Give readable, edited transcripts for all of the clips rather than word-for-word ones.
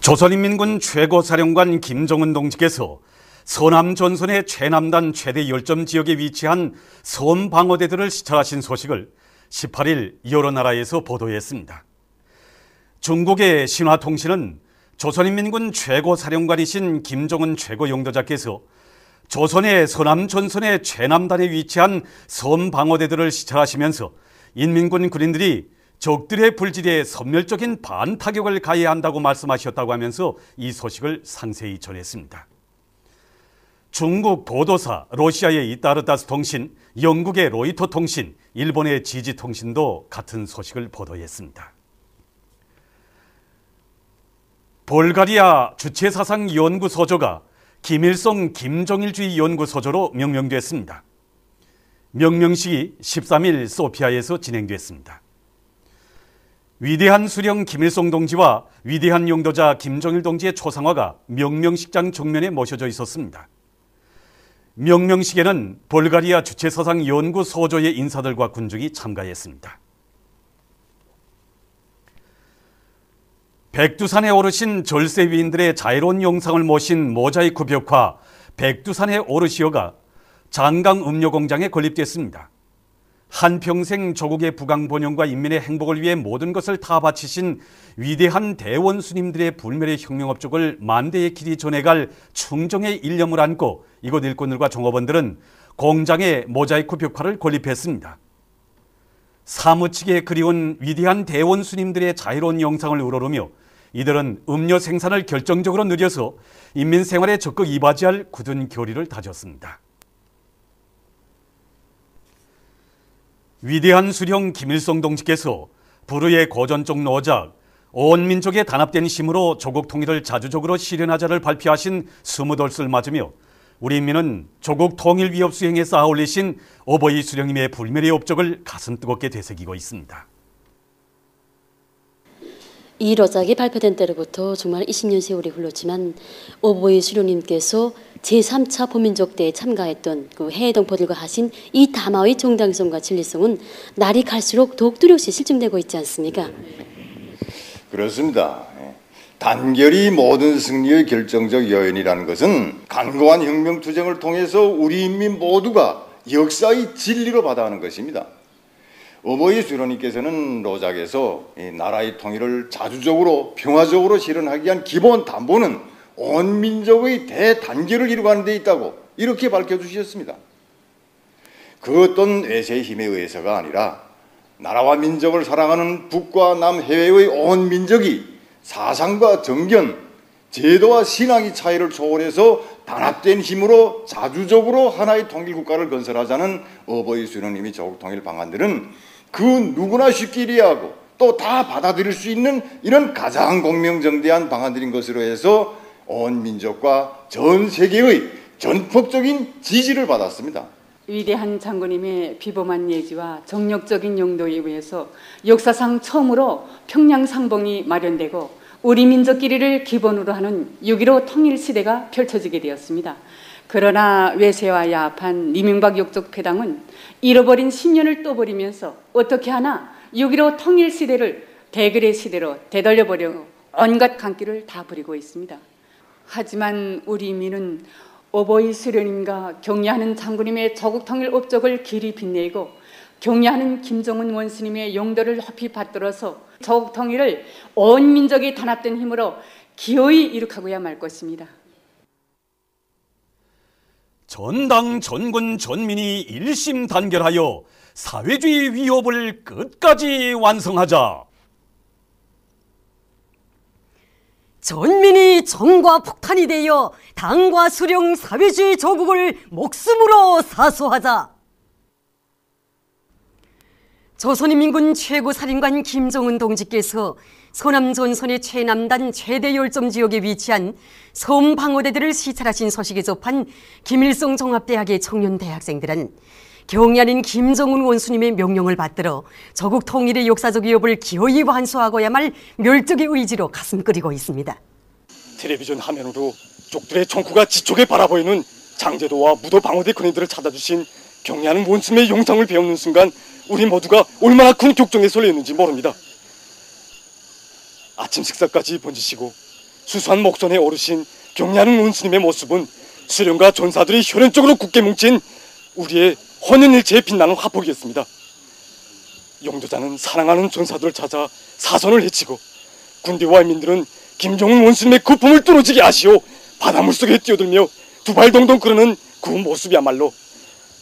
조선인민군 최고사령관 김정은 동지께서 서남 전선의 최남단 최대 열점 지역에 위치한 섬 방어대들을 시찰하신 소식을 18일 여러 나라에서 보도했습니다. 중국의 신화통신은 조선인민군 최고사령관이신 김정은 최고영도자께서 조선의 서남 전선의 최남단에 위치한 섬 방어대들을 시찰하시면서 인민군 군인들이 적들의 불지대에 선멸적인 반타격을 가해야 한다고 말씀하셨다고 하면서 이 소식을 상세히 전했습니다. 중국 보도사 러시아의 이따르다스 통신, 영국의 로이터 통신, 일본의 지지 통신도 같은 소식을 보도했습니다. 불가리아 주체사상연구소조가 김일성 김정일주의 연구소조로 명명됐습니다. 명명식이 13일 소피아에서 진행됐습니다. 위대한 수령 김일성 동지와 위대한 용도자 김정일 동지의 초상화가 명명식장 정면에 모셔져 있었습니다. 명명식에는 불가리아 주체사상연구소조의 인사들과 군중이 참가했습니다. 백두산에 오르신 절세 위인들의 자애로운 영상을 모신 모자이크 벽화 백두산에 오르시어가 장강 음료공장에 건립됐습니다. 한평생 조국의 부강 번영과 인민의 행복을 위해 모든 것을 다 바치신 위대한 대원 스님들의 불멸의 혁명업적을 만대의 길이 전해갈 충정의 일념을 안고 이곳 일꾼들과 종업원들은 공장에 모자이크 벽화를 건립했습니다. 사무치게 그리운 위대한 대원 스님들의 자유로운 영상을 우러르며 이들은 음료 생산을 결정적으로 늘려서 인민 생활에 적극 이바지할 굳은 결의를 다졌습니다. 위대한 수령 김일성 동지께서 불후의 고전적 노작, 온 민족의 단합된 힘으로 조국 통일을 자주적으로 실현하자를 발표하신 스무돌스를 맞으며 우리 인민은 조국 통일 위협 수행에 쌓아 올리신 어버이 수령님의 불멸의 업적을 가슴 뜨겁게 되새기고 있습니다. 이 로작이 발표된 때로부터 정말 20년 세월이 흘렀지만 어버이 수령님께서 제3차 보민족대에 참가했던 그 해외 동포들과 하신 이 담화의 정당성과 진리성은 날이 갈수록 더욱 뚜렷이 실증되고 있지 않습니까? 그렇습니다. 단결이 모든 승리의 결정적 요인이라는 것은 간고한 혁명투쟁을 통해서 우리 인민 모두가 역사의 진리로 받아가는 것입니다. 어버이 수령님께서는 로작에서 나라의 통일을 자주적으로 평화적으로 실현하기 위한 기본 담보는 온 민족의 대단결을 이루가는 데 있다고 이렇게 밝혀주셨습니다. 그 어떤 외세의 힘에 의해서가 아니라 나라와 민족을 사랑하는 북과 남 해외의 온 민족이 사상과 정견, 제도와 신앙의 차이를 초월해서 단합된 힘으로 자주적으로 하나의 통일국가를 건설하자는 어버이 수령님이 조국 통일 방안들은 그 누구나 쉽게 이해하고 또 다 받아들일 수 있는 이런 가장 공명정대한 방안들인 것으로 해서 온 민족과 전 세계의 전폭적인 지지를 받았습니다. 위대한 장군님의 비범한 예지와 정력적인 용도에 의해서 역사상 처음으로 평양 상봉이 마련되고 우리 민족 끼리를 기본으로 하는 6.15 통일시대가 펼쳐지게 되었습니다. 그러나 외세와 야합한 이명박 역적패당은 잃어버린 10년을 또 버리면서 어떻게 하나 6.15 통일시대를 대결의 시대로 되돌려보려고 온갖 강기를 다 부리고 있습니다. 하지만 우리 인민은 어버이 수령님과 경례하는 장군님의 조국 통일 업적을 길이 빛내고 경례하는 김정은 원수님의 용도를 높이 받들어서 조국 통일을 온 민족이 단합된 힘으로 기어이 이룩하고야 말 것입니다. 전당 전군 전민이 일심단결하여 사회주의 위협을 끝까지 완성하자. 전민이 정과 폭탄이 되어 당과 수령 사회주의 조국을 목숨으로 사수하자. 조선인민군 최고사령관 김정은 동지께서 서남 전선의 최남단 최대 열점 지역에 위치한 섬 방어대들을 시찰하신 소식에 접한 김일성 종합대학의 청년 대학생들은 경의하는 김정은 원수님의 명령을 받들어 조국 통일의 역사적 위협을 기어이 완수하고야 말 멸족의 의지로 가슴 끓이고 있습니다. 텔레비전 화면으로 족들의 총구가 지쪽에 바라보이는 장제도와 무도 방어대 군인들을 찾아주신 경의하는 원수님의 영상을 배우는 순간 우리 모두가 얼마나 큰 격정에 설레었는지 모릅니다. 아침 식사까지 번지시고 수수한 목선에 오르신 경례하는 원스님의 모습은 수령과 전사들이 혈연적으로 굳게 뭉친 우리의 헌연일체에 빛나는 화폭이었습니다. 용도자는 사랑하는 전사들을 찾아 사선을 해치고 군대와 인민들은 김정은 원스님의 거품을 뚫어지게 하시오 바닷물 속에 뛰어들며 두 발 동동 끓는 그 모습이야말로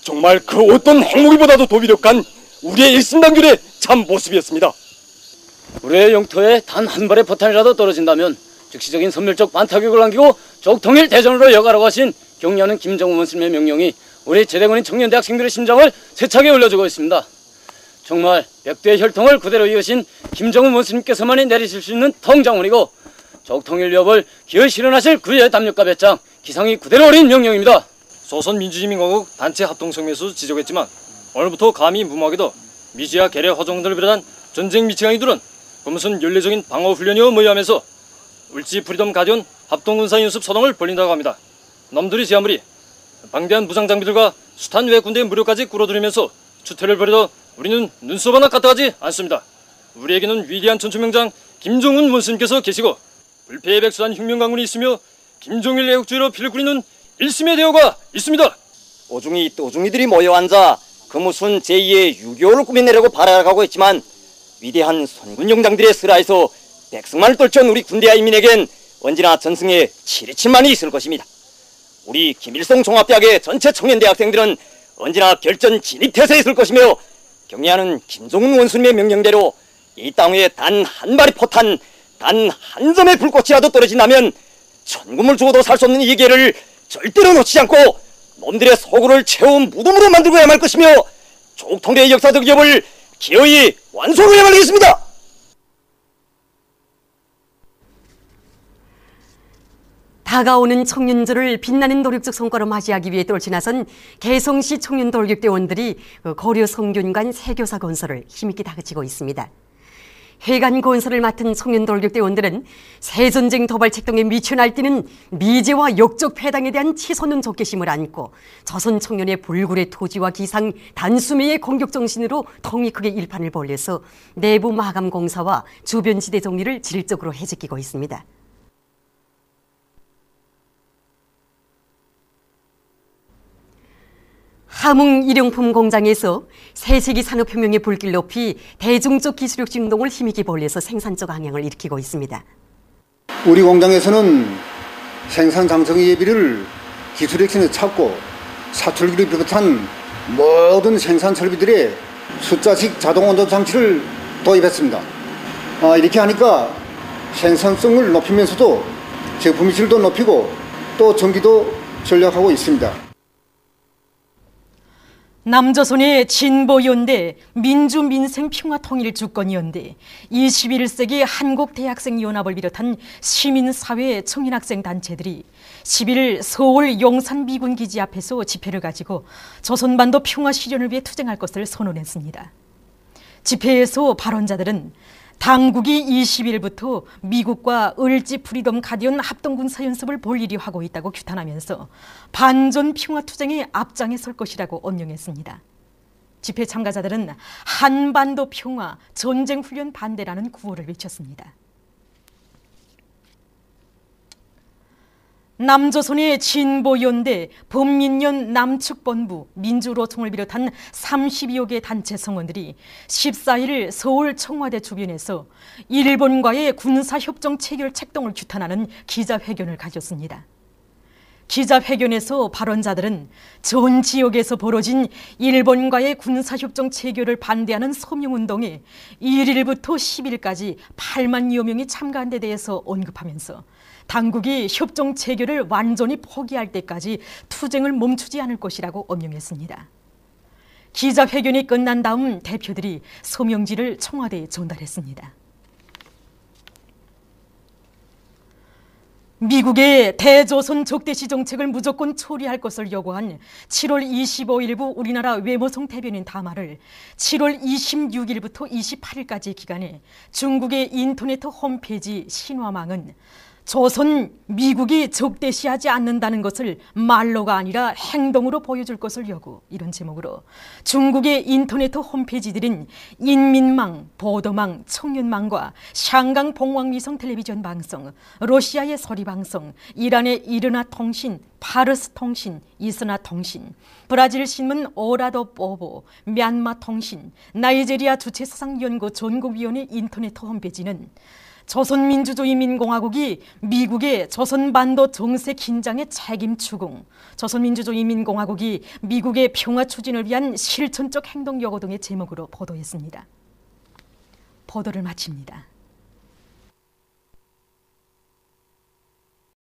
정말 그 어떤 행복이보다도 더 위력한 우리의 일심단결의 참 모습이었습니다. 우리의 영토에 단 한 발의 포탄이라도 떨어진다면 즉시적인 선멸적 반타격을 남기고 적통일 대전으로 여가라고 하신 경례하는 김정은 원스님의 명령이 우리 제대군인 청년대 학생들의 심장을 세차게 울려주고 있습니다. 정말 백두의 혈통을 그대로 이으신 김정은 원스님께서만이 내리실 수 있는 통장원이고 적통일 위협을 기어이 실현하실 그의 담력과 배짱, 기상이 그대로 어린 명령입니다. 조선민주주의민공화국 단체 합동성명에서 지적했지만 오늘부터 감히 무모하게도 미지와 계례 허종들을 비롯한 전쟁 미치광이들은 무슨 연례적인 방어훈련이어 모여하면서 울지 프리덤 가디언 합동군사연습 서동을 벌린다고 합니다. 놈들이 제 아무리 방대한 무장장비들과 숱한 외 군대의 무력까지 끌어들이면서 추태를 벌여도 우리는 눈썹 하나 까딱하지 않습니다. 우리에게는 위대한 전초명장 김정은 원스님께서 계시고 불패의 백수한 혁명강군이 있으며 김종일 애국주의로 피를 뿌리는 일심의 대우가 있습니다. 오중이들이 모여 앉아 그 무슨 제2의 6.25를 꾸며내려고 발악하고 있지만 위대한 선군용장들의 슬하에서 백성만을 떨쳐온 우리 군대와 인민에겐 언제나 전승의 치리침만이 있을 것입니다. 우리 김일성 종합대학의 전체 청년대 학생들은 언제나 결전 진입태세에 있을 것이며 경례하는 김정은 원수님의 명령대로 이 땅 위에 단 한 발의 포탄, 단 한 점의 불꽃이라도 떨어진다면 천금을 주고도 살 수 없는 이 기회를 절대로 놓치지 않고 놈들의 소굴을 채운 무덤으로 만들고야 말 것이며 조국통일의 역사적 위협을 기어이 완수하고야 말겠습니다. 다가오는 청년절을 빛나는 노력적 성과로 맞이하기 위해 떨쳐나선 개성시 청년돌격대원들이 고려 성균관 세교사 건설을 힘있게 다그치고 있습니다. 해관 건설을 맡은 청년돌격대원들은 새전쟁 도발 책동에 미쳐 날뛰는 미제와 역적 패당에 대한 치솟는 적개심을 안고 조선 청년의 불굴의 토지와 기상, 단수매의 공격 정신으로 통이 크게 일판을 벌려서 내부 마감 공사와 주변 지대 정리를 질적으로 해제끼고 있습니다. 함흥 일용품 공장에서 새세기 산업혁명의 불길 높이 대중적 기술력 진동을 힘있게 벌려서 생산적 항향을 일으키고 있습니다. 우리 공장에서는 생산 장성의 예비를 기술 혁신에 찾고 사출기를 비롯한 모든 생산 설비들의 숫자식 자동 온도 장치를 도입했습니다. 이렇게 하니까 생산성을 높이면서도 제품 질도 높이고 또 전기도 절약하고 있습니다. 남조선의 진보연대, 민주민생평화통일주권연대, 21세기 한국대학생연합을 비롯한 시민사회 청년학생 단체들이 10일 서울 용산 미군기지 앞에서 집회를 가지고 조선반도 평화 실현을 위해 투쟁할 것을 선언했습니다. 집회에서 발언자들은 당국이 20일부터 미국과 을지 프리덤 가디언 합동군사연습을 볼 일이 하고 있다고 규탄하면서 반전 평화투쟁에 앞장에 설 것이라고 언명했습니다. 집회 참가자들은 한반도 평화, 전쟁훈련 반대라는 구호를 외쳤습니다. 남조선의 진보연대, 범민련 남측본부, 민주노총을 비롯한 32여 개 단체 성원들이 14일 서울 청와대 주변에서 일본과의 군사협정 체결 책동을 규탄하는 기자회견을 가졌습니다. 기자회견에서 발언자들은 전 지역에서 벌어진 일본과의 군사협정 체결을 반대하는 서명운동에 1일부터 10일까지 8만여 명이 참가한 데 대해서 언급하면서 당국이 협정 체결을 완전히 포기할 때까지 투쟁을 멈추지 않을 것이라고 언명했습니다. 기자회견이 끝난 다음 대표들이 서명지를 청와대에 전달했습니다. 미국의 대조선 적대시 정책을 무조건 처리할 것을 요구한 7월 25일부 우리나라 외모성 대변인 담화를 7월 26일부터 28일까지 기간에 중국의 인터넷 홈페이지 신화망은 조선 미국이 적대시하지 않는다는 것을 말로가 아니라 행동으로 보여줄 것을 요구, 이런 제목으로 중국의 인터넷 홈페이지들인 인민망, 보도망, 청년망과 샹강 봉황위성 텔레비전 방송, 러시아의 서리방송, 이란의 이르나 통신, 파르스 통신, 이스나 통신, 브라질 신문 오라도 보보, 미얀마 통신, 나이제리아 주체사상연구 전국위원회 인터넷 홈페이지는 조선민주주의인민공화국이 미국의 조선반도 정세 긴장의 책임 추궁, 조선민주주의인민공화국이 미국의 평화 추진을 위한 실천적 행동 요구 등의 제목으로 보도했습니다. 보도를 마칩니다.